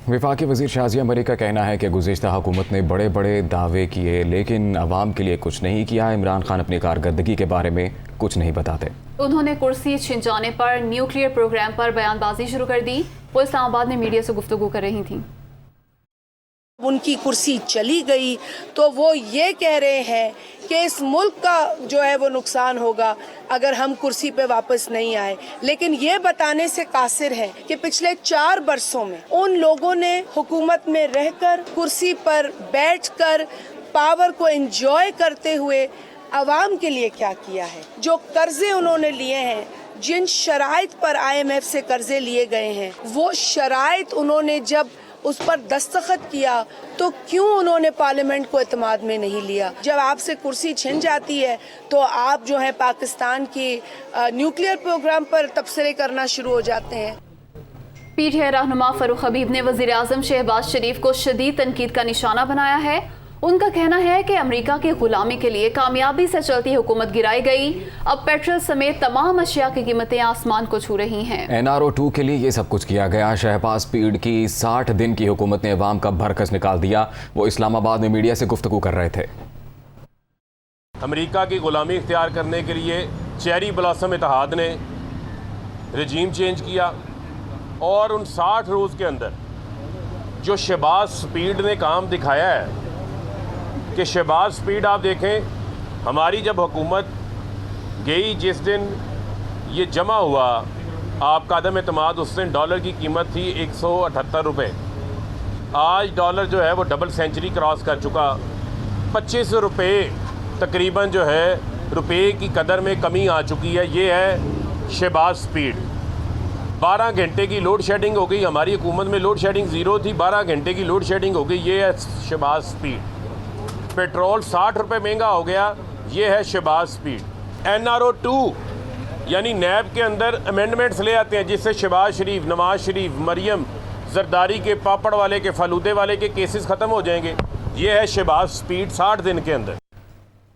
वफाकी वज़ीर शाज़िया मलिक का कहना है कि गुज़िश्ता हुकूमत ने बड़े बड़े दावे किए लेकिन आवाम के लिए कुछ नहीं किया। इमरान खान अपनी कारकर्दगी के बारे में कुछ नहीं बताते। उन्होंने कुर्सी छिन जाने पर न्यूक्लियर प्रोग्राम पर बयानबाजी शुरू कर दी। वो इस्लामाबाद में मीडिया से गुफ्तगू कर रही थी। उनकी कुर्सी चली गई तो वो ये कह रहे हैं कि इस मुल्क का जो है वो नुकसान होगा अगर हम कुर्सी पे वापस नहीं आए, लेकिन ये बताने से कासिर है कि पिछले 4 बरसों में उन लोगों ने हुकूमत में रहकर कुर्सी पर बैठकर पावर को एंजॉय करते हुए आवाम के लिए क्या किया है। जो कर्जे उन्होंने लिए हैं, जिन शराइत पर IMF से कर्जे लिए गए हैं, वो शराइत उन्होंने जब उस पर दस्तखत किया तो क्यों उन्होंने पार्लियामेंट को एतमाद में नहीं लिया। जब आपसे कुर्सी छिन जाती है तो आप जो है पाकिस्तान की न्यूक्लियर प्रोग्राम पर तबसरे करना शुरू हो जाते हैं। PTI रहनुमा फरूख हबीब ने वज़ीर आज़म शहबाज शरीफ को शदीद तनकीद का निशाना बनाया है। उनका कहना है कि अमेरिका की गुलामी के लिए कामयाबी से चलती हुकूमत गिराई गई। अब पेट्रोल समेत तमाम अशिया की कीमतें आसमान को छू रही हैं। NRO 2 के लिए ये सब कुछ किया गया। शहबाज स्पीड की 60 दिन की हुकूमत ने अवाम का भरकस निकाल दिया। वो इस्लामाबाद में मीडिया से गुफ्तगू कर रहे थे। अमेरिका की गुलामी इख्तियार करने के लिए चेरी ब्लॉसम इत्तेहाद ने रजीम चेंज किया और उन 60 रोज़ के अंदर जो शहबाज स्पीड ने काम दिखाया है कि शहबाज स्पीड आप देखें, हमारी जब हुकूमत गई, जिस दिन ये जमा हुआ आपका अदम एतमाद, उस दिन डॉलर की कीमत थी 178 रुपये। आज डॉलर जो है वो डबल सेंचुरी क्रॉस कर चुका। 25 रुपये तकरीबन जो है रुपये की कदर में कमी आ चुकी है। ये है शहबाज स्पीड। 12 घंटे की लोड शेडिंग हो गई। हमारी हुकूमत में लोड शेडिंग ज़ीरो थी, 12 घंटे की लोड शेडिंग हो गई। ये है शहबाज स्पीड। पेट्रोल 60 रुपये महंगा हो गया। ये है शहबाज स्पीड। NRO 2 यानी नैब के अंदर अमेंडमेंट्स ले आते हैं जिससे शहबाज शरीफ, नवाज शरीफ, मरियम, जरदारी के, पापड़ वाले के, फलूदे वाले के केसेस ख़त्म हो जाएंगे। ये है शहबाज स्पीड 60 दिन के अंदर।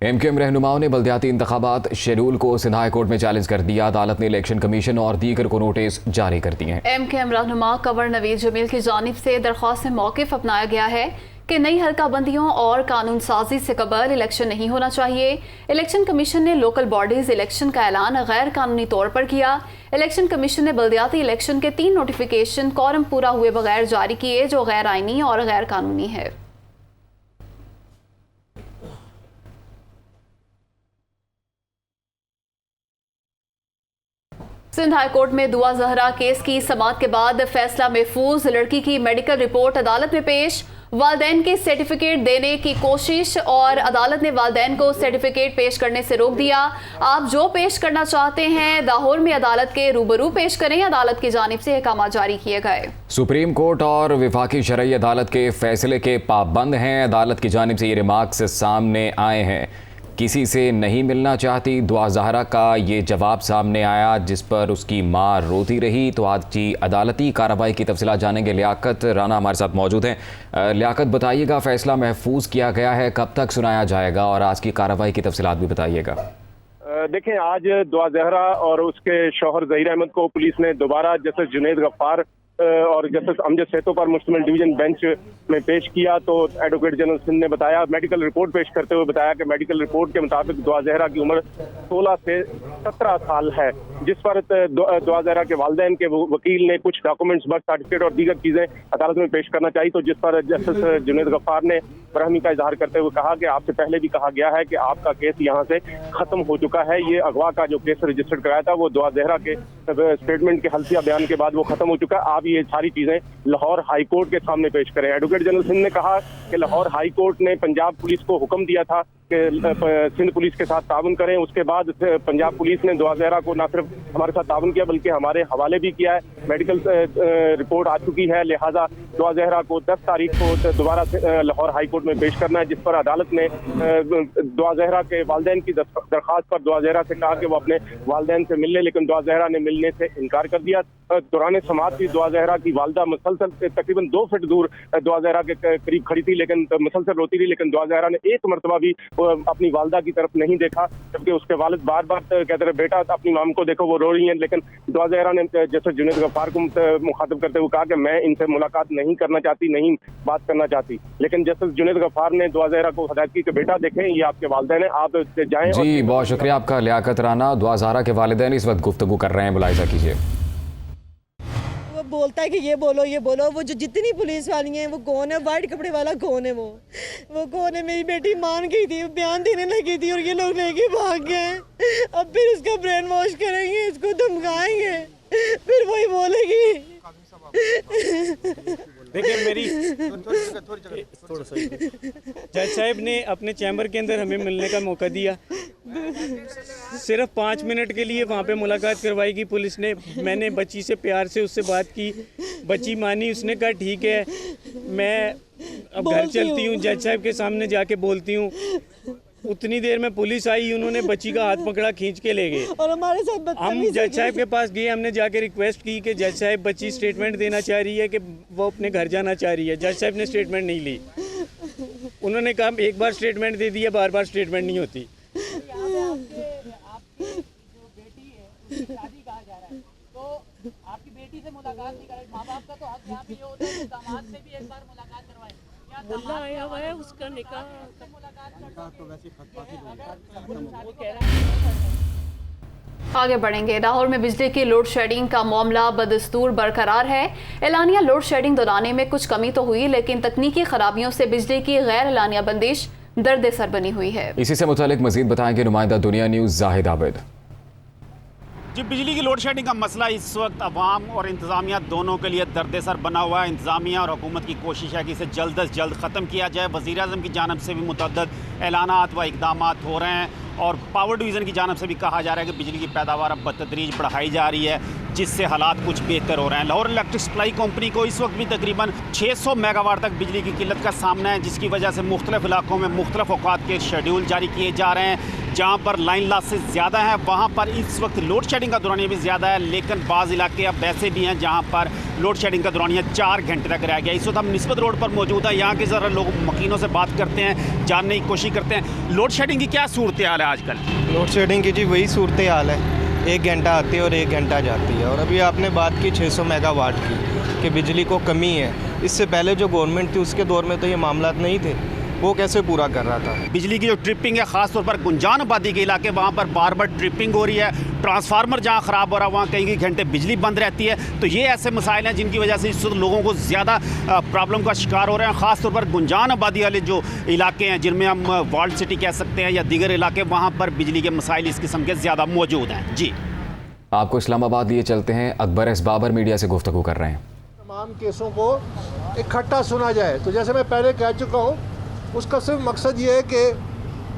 MKM रहनुमाओं ने बल्दियाती इंतखाबात शेड्यूल को सिंध हाई कोर्ट में चैलेंज कर दिया। अदालत ने इलेक्शन कमीशन और दीगर को नोटिस जारी कर दिए हैं। MKM रहनुमा कंवर नवीद जमील की जानिब से दरख्वास्त से मौक़िफ़ अपनाया गया है कि नई हल्का बंदियों और कानून साजी से कबल इलेक्शन नहीं होना चाहिए। इलेक्शन कमीशन ने लोकल बॉडीज इलेक्शन का ऐलान गैर कानूनी तौर पर किया। इलेक्शन कमीशन ने बल्दियाती इलेक्शन के 3 नोटिफिकेशन कॉरम पूरा हुए बगैर जारी किए जो गैर आइनी और गैर कानूनी है। सिंध हाई कोर्ट में दुआ जहरा केस की समाअत के बाद फैसला महफूज। लड़की की मेडिकल रिपोर्ट अदालत में पेश। वालदैन के सर्टिफिकेट देने की कोशिश और अदालत ने वालदैन को सर्टिफिकेट पेश करने से रोक दिया। आप जो पेश करना चाहते हैं लाहौर में अदालत के रूबरू पेश करें। अदालत की जानिब से अहकाम जारी किए गए। सुप्रीम कोर्ट और वफाकी शरई अदालत के फैसले के पाबंद हैं। अदालत की जानिब से ये रिमार्क्स सामने आए हैं। किसी से नहीं मिलना चाहती। दुआ ज़हरा का ये जवाब सामने आया जिस पर उसकी माँ रोती रही। तो आज की अदालती कार्रवाई की तफसीलात जानेंगे। लियाकत राना हमारे साथ मौजूद हैं। लियाकत, बताइएगा, फ़ैसला महफूज किया गया है, कब तक सुनाया जाएगा और आज की कार्रवाई की तफसीलात भी बताइएगा। देखें, आज दुआ ज़हरा और उसके शौहर ज़हीर अहमद को पुलिस ने दोबारा जस्टिस जुनैद गफ्फार और जस्टिस अमजद सेतो पर मुश्तमिल डिवीजन बेंच में पेश किया। तो एडवोकेट जनरल सिंध ने बताया, मेडिकल रिपोर्ट पेश करते हुए बताया कि मेडिकल रिपोर्ट के मुताबिक दुआ ज़हरा की उम्र 16 से 17 साल है, जिस पर दुआ ज़हरा के वालिदैन के वकील ने कुछ डॉक्यूमेंट्स, बर्थ सर्टिफिकेट और दीगर चीज़ें अदालत में पेश करना चाहिए। तो जिस पर जस्टिस जुनैद गफ्फार ने बरहमी का इजहार करते हुए कहा कि आपसे पहले भी कहा गया है कि आपका केस यहाँ से खत्म हो चुका है। ये अगवा का जो केस रजिस्टर्ड कराया था वो दुआ ज़हरा के स्टेटमेंट के हल्फिया बयान के बाद वो खत्म हो चुका है। आप ये सारी चीजें लाहौर हाई कोर्ट के सामने पेश करें। एडवोकेट जनरल सिंध ने कहा कि लाहौर हाई कोर्ट ने पंजाब पुलिस को हुक्म दिया था कि सिंध पुलिस के साथ ताउन करें। उसके बाद पंजाब पुलिस ने दुआ ज़हरा को न सिर्फ हमारे साथ ताउन किया बल्कि हमारे हवाले भी किया है। मेडिकल रिपोर्ट आ चुकी है, लिहाजा दुआ ज़हरा को 10 तारीख को दोबारा लाहौर हाई कोर्ट में पेश करना है, जिस पर अदालत ने दुआ ज़हरा के वालिदैन की दरख्वास्त पर दुआ ज़हरा से कहा कि वो अपने वालिदैन से मिल ले, लेकिन दुआ ज़हरा ने मिलने से इनकार कर दिया। दौरान समाअत भी दुआ ज़हरा की वालदा मुसलसल तकरीबन 2 फीट दूर दुआ ज़हरा के करीब खड़ी थी, लेकिन मुसलसल रोती रही, लेकिन दुआ ज़हरा ने एक मरतबा भी اپنی والدہ کی طرف نہیں دیکھا، جبکہ اس کے والد بار بار کہتے رہے بیٹا اپنی مام کو دیکھو وہ رو رہی ہیں، لیکن دعا زہرا نے جیسے جنید غفار کو مخاطب کرتے ہوئے کہا کہ میں ان سے ملاقات نہیں کرنا چاہتی، نہیں بات کرنا چاہتی، لیکن جیسے جنید غفار نے دعا زہرا کو ہدایت کی کہ بیٹا دیکھیں یہ آپ کے والدین ہیں، آپ جائیں۔ جی بہت شکریہ آپ کا لیاقت رانا۔ دعا زہرا کے والدین اس وقت گفتگو کر رہے ہیں، ملاحظہ کیجیے۔ وہ بولتا ہے کہ یہ بولو یہ بولو، وہ جو جتنی پولیس والی ہیں وہ کون ہے، وائٹ کپڑے والا کون ہے، وہ کون ہے؟ میری بیٹی مان گئی تھی، بیان دینے لگی تھی اور یہ لوگ لے کے بھاگ گئے۔ اب پھر اس کا برین واش کریں گے، اس کو دھمکائیں گے، پھر وہی بولے گی۔ دیکھیں میری جج صاحب نے اپنے چیمبر کے اندر ہمیں ملنے کا موقع دیا، صرف 5 منٹ کے لیے وہاں پہ ملاقات کروائی گی پولیس نے۔ میں نے بچی سے پیار سے اس سے بات کی، بچی مانی، اس نے کہا ٹھیک ہے میں اب گھر چلتی ہوں، جج صاحب کے سامنے جا کے بولتی ہوں۔ اتنی دیر میں پولیس آئی، انہوں نے بچی کا ہاتھ پکڑا، کھینچ کے لے گئے اور ہمارے ساتھ ہم جج صاحب کے پاس گئے، ہم نے جا کے ریکویسٹ کی کہ جج صاحب بچی سٹیٹمنٹ دینا چاہ رہی ہے کہ وہ اپنے گھر جانا چاہ رہی ہے۔ جج صاحب نے سٹیٹمنٹ نہیں لی، انہوں نے کہا ایک بار سٹیٹمنٹ دے دی ہے، بار بار سٹیٹمنٹ نہیں ہوتی۔ آیا ہوا ہے اس کا نکاح۔ آگے بڑھیں گے۔ لاہور میں بجلی کی لوڈ شیڈنگ کا معاملہ بدستور برقرار ہے۔ اعلانیہ لوڈ شیڈنگ دلانے میں کچھ کمی تو ہوئی، لیکن تکنیکی خرابیوں سے بجلی کی غیر اعلانیہ بندش درد سر بنی ہوئی ہے۔ اسی سے متعلق مزید بتائیں گے نمائندہ دنیا نیوز زاہد عابد۔ جی بجلی کی لوڈ شیڈنگ کا مسئلہ اس وقت عوام اور انتظامیہ دونوں کے لیے درد سر بنا ہوا ہے۔ انتظامیہ اور حکومت کی کوشش ہے کہ اسے جلد از جلد ختم کیا جائے۔ وزیر اعظم کی جانب سے بھی متعدد اعلانات و اقدامات ہو رہے ہیں اور پاور ڈویژن کی جانب سے بھی کہا جا رہا ہے کہ بجلی کی پیداوار اب بتدریج بڑھائی جا رہی ہے، جس سے حالات کچھ بہتر ہو رہے ہیں۔ لاہور الیکٹرک سپلائی کمپنی کو اس وقت بھی تقریباً 600 میگا واٹ تک بجلی کی قلت کا سامنا ہے، جس کی وجہ سے مختلف علاقوں میں مختلف اوقات کے شیڈیول جاری کیے جا رہے ہیں۔ جہاں پر لائن لاسز زیادہ ہیں وہاں پر اس وقت لوڈ شیڈنگ کا دورانیہ بھی زیادہ ہے، لیکن بعض علاقے اب ایسے بھی ہیں جہاں پر لوڈ شیڈنگ کا دورانیہ 4 گھنٹے تک رہ گیا۔ اس وقت ہم نسبت روڈ پر موجود ہیں، یہاں کے ذرا لوگ مکینوں سے بات کرتے ہیں، جاننے کی کوشش کرتے ہیں لوڈ شیڈنگ کی کیا صورتحال ہے آج کل؟ لوڈ شیڈنگ کی جی وہی صورتحال ہے، 1 گھنٹہ آتی ہے اور 1 گھنٹہ جاتی ہے۔ اور ابھی آپ نے بات کی 600 میگا واٹ کی کہ بجلی کو کمی ہے، اس سے پہلے جو گورنمنٹ تھی اس کے دور میں تو یہ معاملات نہیں تھے، وہ کیسے پورا کر رہا تھا؟ بجلی کی جو ٹرپنگ ہے خاص طور پر گنجان آبادی کے علاقے، وہاں پر بار بار ٹرپنگ ہو رہی ہے، ٹرانسفارمر جہاں خراب ہو رہا ہے وہاں کئی گھنٹے بجلی بند رہتی ہے۔ تو یہ ایسے مسائل ہیں جن کی وجہ سے اس وقت لوگوں کو زیادہ پرابلم کا شکار ہو رہے ہیں، خاص طور پر گنجان آبادی والے جو علاقے ہیں جن میں ہم والڈ سٹی کہہ سکتے ہیں یا دیگر علاقے، وہاں پر بجلی کے مسائل اس قسم کے زیادہ موجود ہیں۔ جی آپ کو اسلام آباد لیے چلتے ہیں، اکبر ایس بابر میڈیا سے گفتگو کر رہے ہیں۔ تمام کیسوں کو اکٹھا سنا جائے، تو جیسے میں پہلے کہہ چکا ہوں اس کا صرف مقصد یہ ہے کہ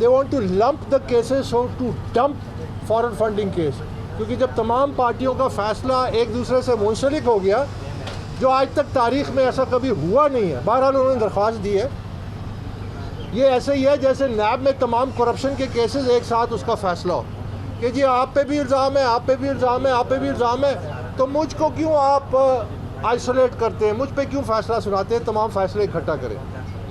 they want to lump the cases اور to dump foreign funding case, کیونکہ جب تمام پارٹیوں کا فیصلہ ایک دوسرے سے منسلک ہو گیا، جو آج تک تاریخ میں ایسا کبھی ہوا نہیں ہے، بہرحال انہوں نے درخواست دی ہے، یہ ایسے ہی ہے جیسے نیب میں تمام کرپشن کے کیسز ایک ساتھ اس کا فیصلہ ہو کہ جی آپ پہ بھی الزام ہے، آپ پہ بھی الزام ہے، آپ پہ بھی الزام ہے، تو مجھ کو کیوں آپ آئسولیٹ کرتے ہیں، مجھ پہ کیوں فیصلہ سناتے ہیں، تمام فیصلے اکٹھا کریں۔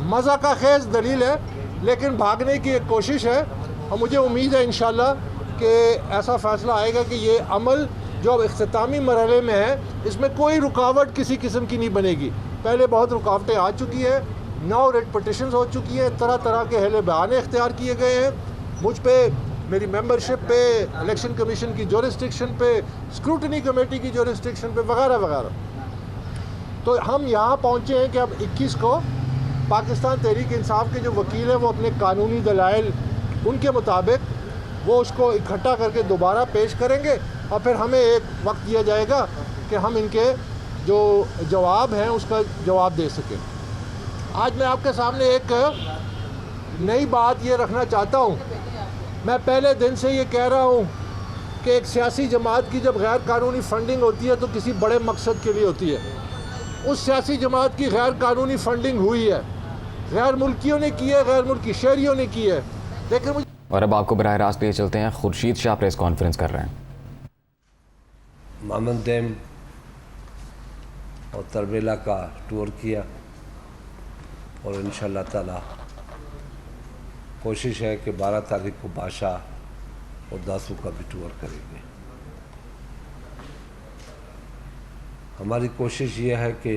مزہ کا خیز دلیل ہے لیکن بھاگنے کی ایک کوشش ہے، اور مجھے امید ہے انشاءاللہ کہ ایسا فیصلہ آئے گا کہ یہ عمل جو اب اختتامی مرحلے میں ہے اس میں کوئی رکاوٹ کسی قسم کی نہیں بنے گی۔ پہلے بہت رکاوٹیں آ چکی ہیں، 9 ریٹ پٹیشنز ہو چکی ہیں، طرح طرح کے اہل بیان اختیار کیے گئے ہیں مجھ پہ، میری ممبرشپ پہ، الیکشن کمیشن کی جورسڈکشن پہ، اسکروٹنی کمیٹی کی جورسڈکشن پہ، وغیرہ وغیرہ۔ تو ہم یہاں پہنچے ہیں کہ اب 21 کو پاکستان تحریک انصاف کے جو وکیل ہیں وہ اپنے قانونی دلائل ان کے مطابق وہ اس کو اکٹھا کر کے دوبارہ پیش کریں گے، اور پھر ہمیں ایک وقت دیا جائے گا کہ ہم ان کے جو جواب ہیں اس کا جواب دے سکیں۔ آج میں آپ کے سامنے ایک نئی بات یہ رکھنا چاہتا ہوں، میں پہلے دن سے یہ کہہ رہا ہوں کہ ایک سیاسی جماعت کی جب غیر قانونی فنڈنگ ہوتی ہے تو کسی بڑے مقصد کے لیے ہوتی ہے۔ اس سیاسی جماعت کی غیر قانونی فنڈنگ ہوئی ہے، غیر ملکیوں نے کی ہے، غیر ملکی شہریوں نے کی ہے، لیکن مجھے اور اب آپ کو براہ راست لیے چلتے ہیں، خورشید شاہ پریس کانفرنس کر رہے ہیں۔ مامن ڈیم اور تربیلا کا ٹور کیا اور انشاءاللہ تعالی कोशिश है कि 12 तारीख को बादशाह और दासू का भी टूर करेंगे। हमारी कोशिश ये है कि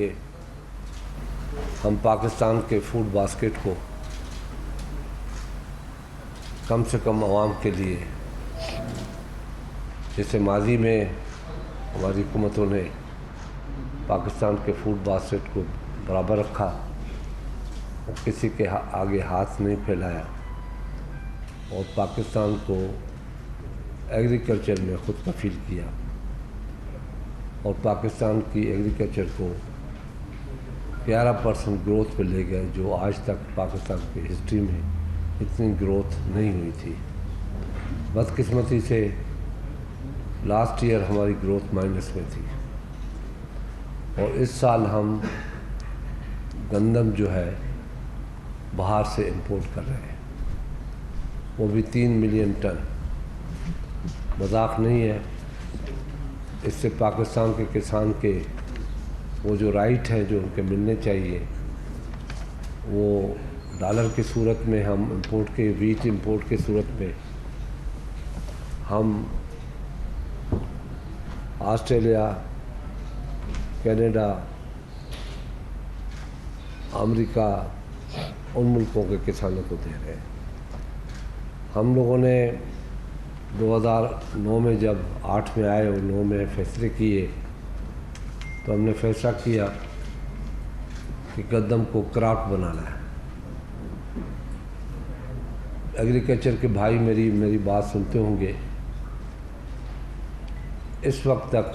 हम पाकिस्तान के फूड बास्केट को कम से कम आवाम के लिए, जैसे माजी में हमारी हुकूमतों ने पाकिस्तान के फूड बास्केट को बराबर रखा और किसी के आगे हाथ नहीं फैलाया और पाकिस्तान को एग्रीकल्चर में ख़ुद कफील किया और पाकिस्तान की एग्रीकल्चर को 11% ग्रोथ पे ले गए, जो आज तक पाकिस्तान की हिस्ट्री में इतनी ग्रोथ नहीं हुई थी। बदकिस्मती से लास्ट ईयर हमारी ग्रोथ माइनस में थी और इस साल हम गंदम जो है बाहर से इंपोर्ट कर रहे हैं, वो भी 3 मिलियन टन। मजाक नहीं है। इससे पाकिस्तान के किसान के वो जो राइट है जो उनके मिलने चाहिए, वो डॉलर की सूरत में हम इंपोर्ट के वीट इंपोर्ट की सूरत में हम ऑस्ट्रेलिया, कनाडा, अमेरिका, उन मुल्कों के किसानों को दे रहे हैं। हम लोगों ने 2009 में जब 8 में आए और 9 में फैसले किए तो हमने फैसला किया कि गंदम को क्रॉप बनाना है। एग्रीकल्चर के भाई मेरी बात सुनते होंगे। इस वक्त तक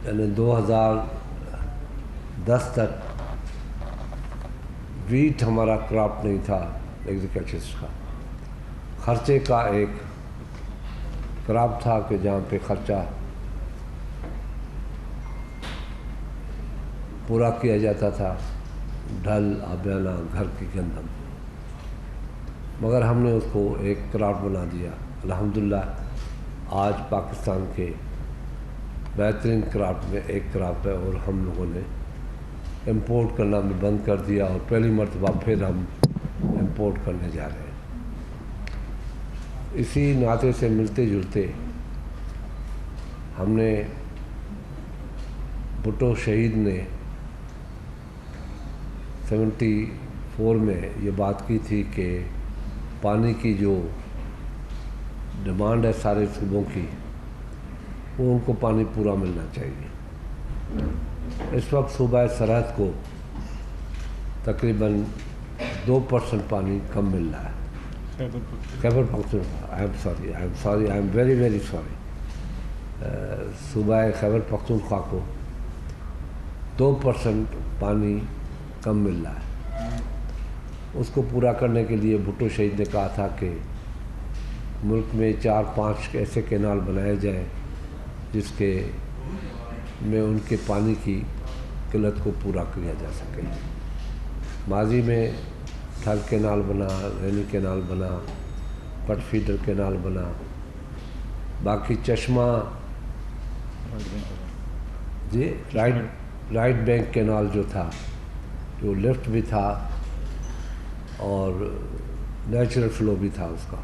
यानी 2010 तक वीट हमारा क्रॉप नहीं था एग्रीकल्चर का। खर्चे का एक क्रॉप था कि जहाँ पे खर्चा पूरा किया जाता था, ढल, आबियाना, घर की गंदम, मगर हमने उसको एक क्रॉप बना दिया। अल्हम्दुलिल्लाह आज पाकिस्तान के बेहतरीन क्रॉप में एक क्रॉप है और हम लोगों ने इंपोर्ट करना भी बंद कर दिया और पहली मरतबा फिर हम इंपोर्ट करने जा रहे हैं। इसी नाते से मिलते जुलते हमने भुट्टो शहीद ने 74 में ये बात की थी कि पानी की जो डिमांड है सारे सूबों की, वो उनको पानी पूरा मिलना चाहिए। इस वक्त सूबा सरहद को तकरीबन 2% पानी कम मिल रहा है। Khyber Pakhtunkhwa, I am very sorry, सूबा खैबर पख्तूनख्वा को 2% पानी कम मिल रहा है। उसको पूरा करने के लिए भुट्टो शहीद ने कहा था कि मुल्क में 4-5 ऐसे कैनाल बनाए जाएं जिसके में उनके पानी की किल्लत को पूरा किया जा सके। माजी में थल कैनाल बना, रैनी कैनाल बना, पट फीडर कैनाल बना, बाकी चश्मा जी राइट बैंक कैनाल जो था, जो लेफ्ट भी था और नेचुरल फ्लो भी था उसका,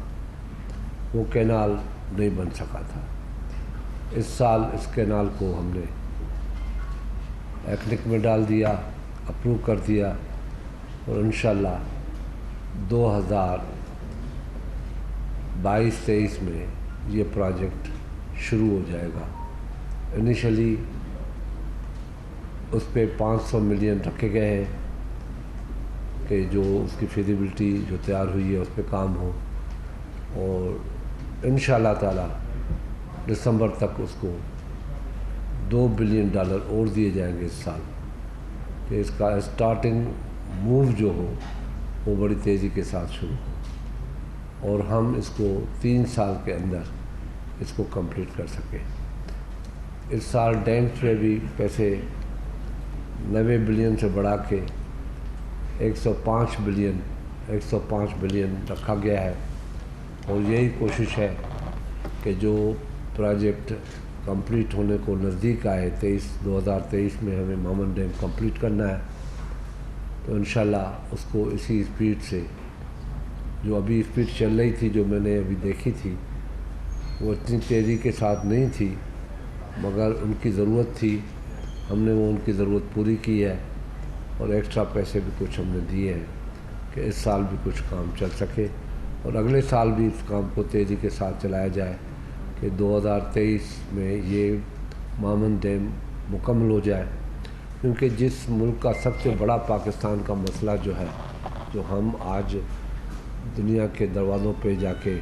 वो कैनाल नहीं बन सका था। इस साल इस कैनाल को हमने एक्निक में डाल दिया, अप्रूव कर दिया और इंशाल्लाह 2022-23 में ये प्रोजेक्ट शुरू हो जाएगा। इनिशियली उस पे 500 मिलियन रखे गए हैं कि जो उसकी फिजिबिलिटी जो तैयार हुई है उस पर काम हो और इंशाल्लाह ताला दिसंबर तक उसको $2 बिलियन और दिए जाएंगे इस साल, कि इसका स्टार्टिंग मूव जो हो वो बड़ी तेज़ी के साथ शुरू हो और हम इसको 3 साल के अंदर इसको कंप्लीट कर सकें। इस साल डैम्स पे भी पैसे 90 बिलियन से बढ़ा के 105 बिलियन रखा गया है और यही कोशिश है कि जो प्रोजेक्ट कंप्लीट होने को नज़दीक आए 2023 में हमें मामन डैम कंप्लीट करना है تو انشاءاللہ اس کو اسی اسپیڈ سے، جو ابھی اسپیڈ چل رہی تھی جو میں نے ابھی دیکھی تھی، وہ اتنی تیزی کے ساتھ نہیں تھی، مگر ان کی ضرورت تھی، ہم نے وہ ان کی ضرورت پوری کی ہے، اور ایکسٹرا پیسے بھی کچھ ہم نے دیے ہیں کہ اس سال بھی کچھ کام چل سکے اور اگلے سال بھی اس کام کو تیزی کے ساتھ چلایا جائے کہ 2023 میں یہ مامن ڈیم مکمل ہو جائے، کیونکہ جس ملک کا سب سے بڑا پاکستان کا مسئلہ جو ہے، جو ہم آج دنیا کے دروازوں پہ جا کے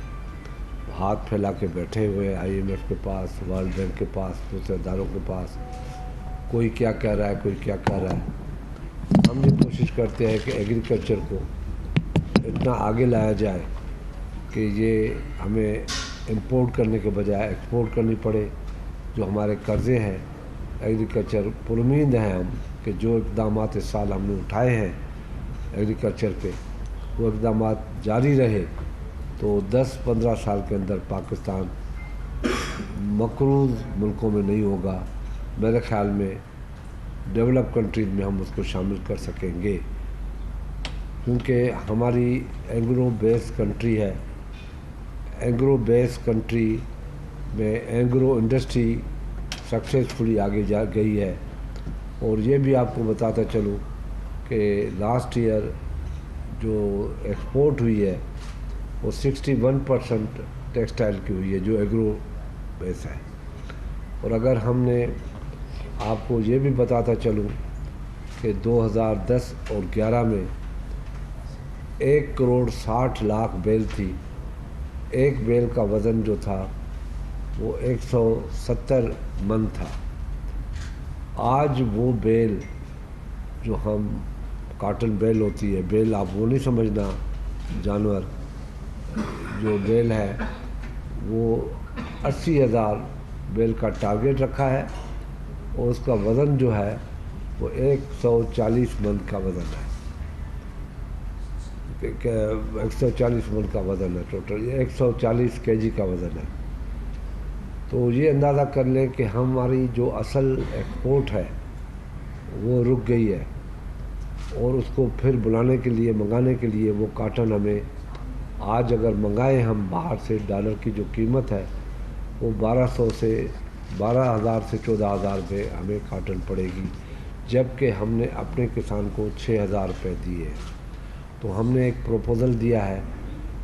ہاتھ پھیلا کے بیٹھے ہوئے، IMF کے پاس، ورلڈ بینک کے پاس، دوسرے اداروں کے پاس، کوئی کیا کہہ رہا ہے، کوئی کیا کہہ رہا ہے، ہم یہ کوشش کرتے ہیں کہ ایگریکلچر کو اتنا آگے لایا جائے کہ یہ ہمیں امپورٹ کرنے کے بجائے ایکسپورٹ کرنی پڑے۔ جو ہمارے قرضے ہیں ایگریکلچر، پر امید ہیں ہم کہ جو اقدامات اس سال ہم نے اٹھائے ہیں ایگریکلچر پہ، وہ اقدامات جاری رہے تو 10-15 سال کے اندر پاکستان مقروض ملکوں میں نہیں ہوگا، میرے خیال میں ڈیولپ کنٹریز میں ہم اس کو شامل کر سکیں گے، کیونکہ ہماری ایگرو بیس کنٹری ہے۔ ایگرو بیس کنٹری میں ایگرو انڈسٹری سکسیزفلی آگے جا گئی ہے، اور یہ بھی آپ کو بتاتا چلوں کہ لاسٹ ایئر جو ایکسپورٹ ہوئی ہے وہ 61% ٹیکسٹائل کی ہوئی ہے، جو ایگرو بیس ہے۔ اور اگر ہم نے آپ کو یہ بھی بتاتا چلوں کہ 2010 اور 11 میں 1,60,00,000 بیل تھی، ایک بیل کا وزن جو تھا وہ 170 من تھا۔ آج وہ بیل جو ہم کاٹن بیل ہوتی ہے، بیل آپ وہ نہیں سمجھنا جانور، جو بیل ہے وہ 80,000 بیل کا ٹارگیٹ رکھا ہے، اور اس کا وزن جو ہے وہ 140 من کا وزن ہے، 140 من کا وزن ہے ٹوٹل، یہ 140 kg کا وزن ہے۔ تو یہ اندازہ کر لیں کہ ہماری جو اصل ایکسپورٹ ہے وہ رک گئی ہے، اور اس کو پھر بلانے کے لیے، منگانے کے لیے وہ کاٹن ہمیں آج اگر منگائیں ہم باہر سے، ڈالر کی جو قیمت ہے وہ 1200 سے 12,000 سے 14,000 روپے ہمیں کاٹن پڑے گی، جبکہ ہم نے اپنے کسان کو 6,000 روپے دیے۔ تو ہم نے ایک پروپوزل دیا ہے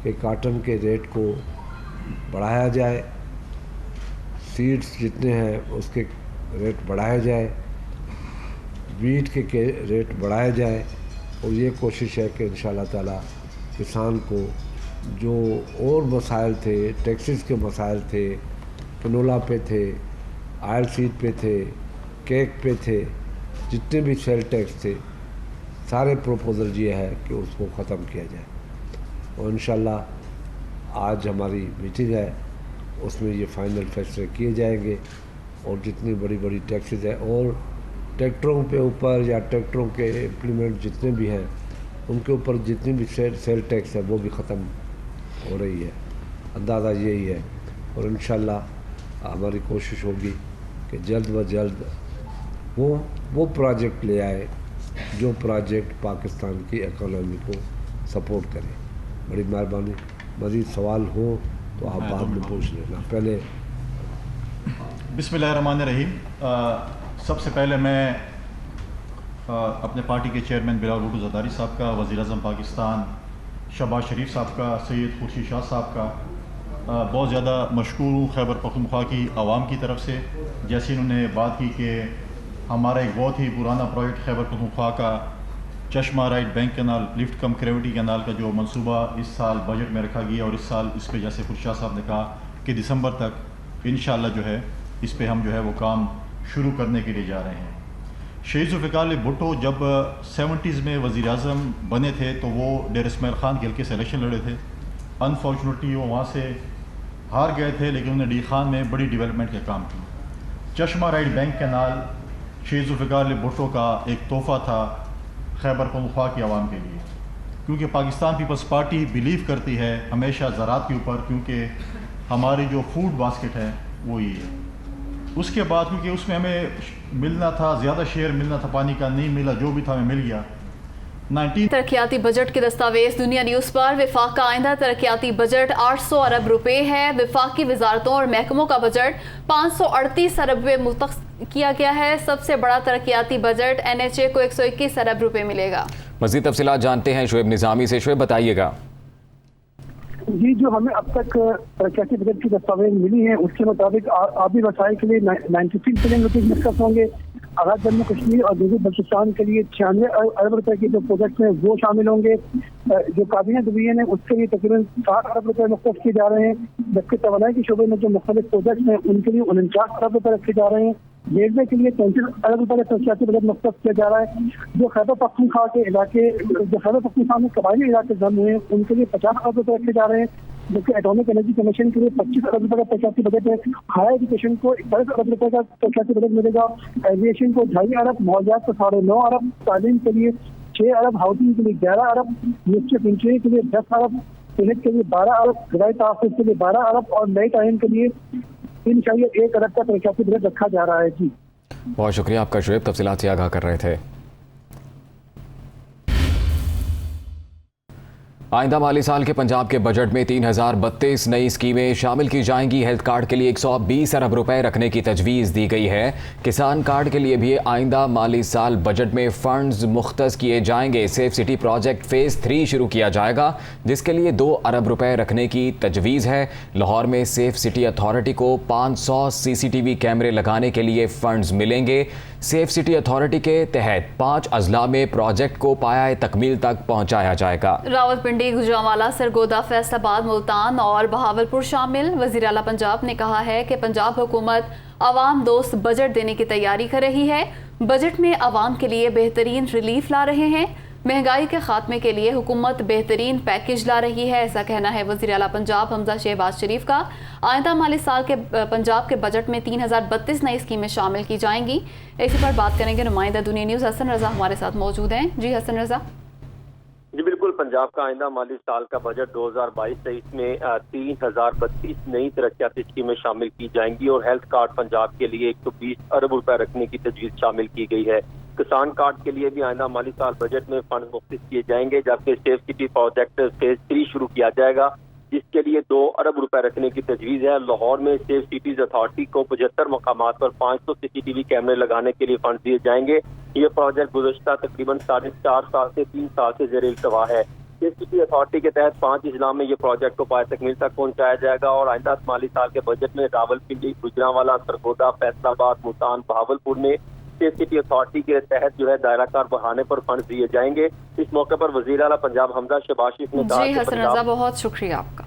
کہ کاٹن کے ریٹ کو بڑھایا جائے، سیڈز جتنے ہیں اس کے ریٹ بڑھایا جائے، ویٹ کے ریٹ بڑھایا جائے، اور یہ کوشش ہے کہ انشاءاللہ تعالی کسان کو جو اور مسائل تھے، ٹیکسز کے مسائل تھے، کنولا پہ تھے، آئل سیڈ پہ تھے، کیک پہ تھے، جتنے بھی سیل ٹیکس تھے، سارے پروپوزل یہ ہے کہ اس کو ختم کیا جائے، اور انشاءاللہ آج ہماری میٹنگ ہے، اس میں یہ فائنل فیصلے کیے جائیں گے، اور جتنی بڑی بڑی ٹیکسز ہیں اور ٹریکٹروں پہ اوپر یا ٹریکٹروں کے امپلیمنٹ جتنے بھی ہیں ان کے اوپر جتنی بھی سیل ٹیکس ہے وہ بھی ختم ہو رہی ہے، اندازہ یہی ہے، اور انشاءاللہ ہماری کوشش ہوگی کہ جلد و جلد وہ پروجیکٹ لے آئے جو پروجیکٹ پاکستان کی اکانومی کو سپورٹ کرے۔ بڑی مہربانی، مزید سوال ہو تو آپ بعد میں پوچھ لینا۔ پہلے بسم اللہ الرحمن الرحیم۔ سب سے پہلے میں اپنے پارٹی کے چیئرمین بلال بھٹو زرداری صاحب کا، وزیر اعظم پاکستان شہباز شریف صاحب کا، سید خورشید شاہ صاحب کا بہت زیادہ مشکور ہوں خیبر پختونخوا کی عوام کی طرف سے، جیسے انہوں نے بات کی کہ ہمارا ایک بہت ہی پرانا پروجیکٹ خیبر پختونخوا کا چشمہ رائٹ بینک کینال، لفٹ کم گریوٹی کینال کا جو منصوبہ اس سال بجٹ میں رکھا گیا، اور اس سال اس پہ جیسے خورشید صاحب نے کہا کہ دسمبر تک انشاءاللہ جو ہے اس پہ ہم جو ہے وہ کام شروع کرنے کے لیے جا رہے ہیں۔ شہید ذوالفقار علی بھٹو جب 70s میں وزیر اعظم بنے تھے تو وہ ڈیر اسماعیل خان کے حلقے سے الیکشن لڑے تھے، انفارچونیٹلی وہ وہاں سے ہار گئے تھے، لیکن انہوں نے ڈی خان میں بڑی ڈیولپمنٹ کے کام کی۔ چشمہ رائٹ بینک کینال شہید ذوالفقار علی بھٹو کا ایک تحفہ تھا خیبر پختونخوا کی عوام کے لیے، کیونکہ پاکستان پیپلز پارٹی بیلیو کرتی ہے ہمیشہ زراعت کے اوپر، کیونکہ ہماری جو فوڈ باسکٹ ہے وہ یہ ہے۔ اس کے بعد کیونکہ اس میں ہمیں ملنا تھا، زیادہ شیئر ملنا تھا پانی کا، نہیں ملا، جو بھی تھا ہمیں مل گیا، 19 तरक्याती बजट के दस्तावेज दुनिया न्यूज़ पर। वफाक का आइंदा तरक्याती बजट 800 अरब रुपए है। वफाकी वजारतों और महकमों का बजट 538 अरब रुपए मुख्तस किया गया है। सबसे बड़ा तरक्याती बजट NHA को 121 अरब रुपए मिलेगा। मज़ीद तफसीलात जानते हैं शुएब निज़ामी से। शुएब बताइएगा। जी, जो हमें अब तक तरक्याती बजट की दस्तावेज मिली है उसके मुताबिक आबी वसाइल के लिए 93 बिलियन रुपये मुख्तस होंगे। आज़ाद जम्मू कश्मीर और जनूबी बलूचिस्तान के लिए 96 अरब रुपए के जो प्रोजेक्ट हैं वो शामिल होंगे। जो काबीना डिवीजन है उसके लिए तकरीबन 60 अरब रुपए मुख्तस किए जा रहे हैं, जबकि तवानाई के शोबे में जो मुख्तलिफ प्रोजेक्ट हैं उनके लिए 49 अरब रुपए रखे जा रहे हैं। रेलवे के लिए 33 अरब रुपए का तरक्याती बजट मुख्तस किया जा रहा है। जो खैबर पख्तूनख्वा के इलाके, जो खैबर पख्तूनख्वा में कबायली इलाके जम हुए हैं उनके लिए 50 अरब रुपए रखे जा रहे हैं, जबकि एटॉमिक एनर्जी कमीशन के लिए 25 अरब रुपए का तरक्याती बजट है। हायर एजुकेशन को 41 अरब रुपए का तरक्याती बजट मिलेगा। एविएशन को 2.5 अरब, माहौलियात को 9.5 अरब, तालीम के लिए 6 अरब, हाउसिंग के लिए 11 अरब, मिनिस्ट्री ऑफ इंटीरियर के लिए 10 अरब, सेहत के लिए 12 अरब, गज़ाई तहफ़्फ़ुज़ के लिए 12 अरब और नई तालीम के लिए 3.1 अरब का तरक्याती बजट रखा जा रहा है। जी बहुत शुक्रिया आपका शुएब, तफसीलात से आगाह कर रहे थे। आइंदा माली साल के पंजाब के बजट में 3032 नई स्कीमें शामिल की जाएंगी। हेल्थ कार्ड के लिए 120 अरब रुपए रखने की तजवीज़ दी गई है। किसान कार्ड के लिए भी आइंदा माली साल बजट में फंड्स मुख्तस किए जाएंगे। सेफ सिटी प्रोजेक्ट फेज़ 3 शुरू किया जाएगा, जिसके लिए 2 अरब रुपए रखने की तजवीज़ है। लाहौर में सेफ सिटी अथॉरिटी को 500 CCTV कैमरे लगाने के लिए फंड्स मिलेंगे। सेफ सिटी अथॉरिटी के तहत 5 अजला में प्रोजेक्ट को पाया तकमील तक पहुँचाया जाएगा। रावलपिंडी, गुजरांवाला, सरगोदा, फैसलाबाद, मुल्तान और बहावलपुर शामिल। वज़ीर आला पंजाब ने कहा है कि पंजाब हुकूमत आवाम दोस्त बजट देने की तैयारी कर रही है। बजट में आवाम के लिए बेहतरीन रिलीफ ला रहे हैं। महंगाई के खात्मे के लिए हुकूमत बेहतरीन पैकेज ला रही है, ऐसा कहना है वज़ीर आला पंजाब हमजा शहबाज शरीफ का। आइंदा माली साल के पंजाब के बजट में 3032 नई स्कीमें शामिल की जाएंगी। इसी पर बात करेंगे नुमाइंदा दुनिया न्यूज़ हसन रज़ा हमारे साथ मौजूद हैं। जी हसन रज़ा। जी बिल्कुल, पंजाब का आइंदा माली साल का बजट 2022-23 में 3032 नई तरक्याती स्कीमें शामिल की जाएंगी और हेल्थ कार्ड पंजाब के लिए 120 अरब रुपए रखने की तजवीज़ शामिल की गई है। किसान कार्ड के लिए भी आइंदा माली साल बजट में फंड मुख्तस किए जाएंगे, जबकि सेफ सिटी प्रोजेक्ट फेज 3 शुरू किया जाएगा, जिसके लिए 2 अरब रुपए रखने की तजवीज़ है। लाहौर में सेफ सिटीज अथॉरिटी को 75 मकामात पर 500 CCTV कैमरे लगाने के लिए फंड दिए जाएंगे। ये प्रोजेक्ट गुज़श्ता तकरीबन 4.5 साल से 3 साल से ज़ेर इल्तवा है। सेफ सिटी अथॉरिटी के तहत 5 अजला में ये प्रोजेक्ट को पाया तकमील तक पहुँचाया जाएगा और आइंदा माली साल के बजट में रावलपिंडी, गुजरांवाला, सरगोदा, फैसलाबाद, मुल्तान, बहावलपुर में सेफ सिटी अथॉरिटी के तहत जो है दायरा कार बढ़ाने पर फंड दिए जाएंगे। इस मौके पर वज़ीर आला पंजाब हमजा शहबाज शरीफ ने कहा जी हसन रज़ा, बहुत शुक्रिया आपका।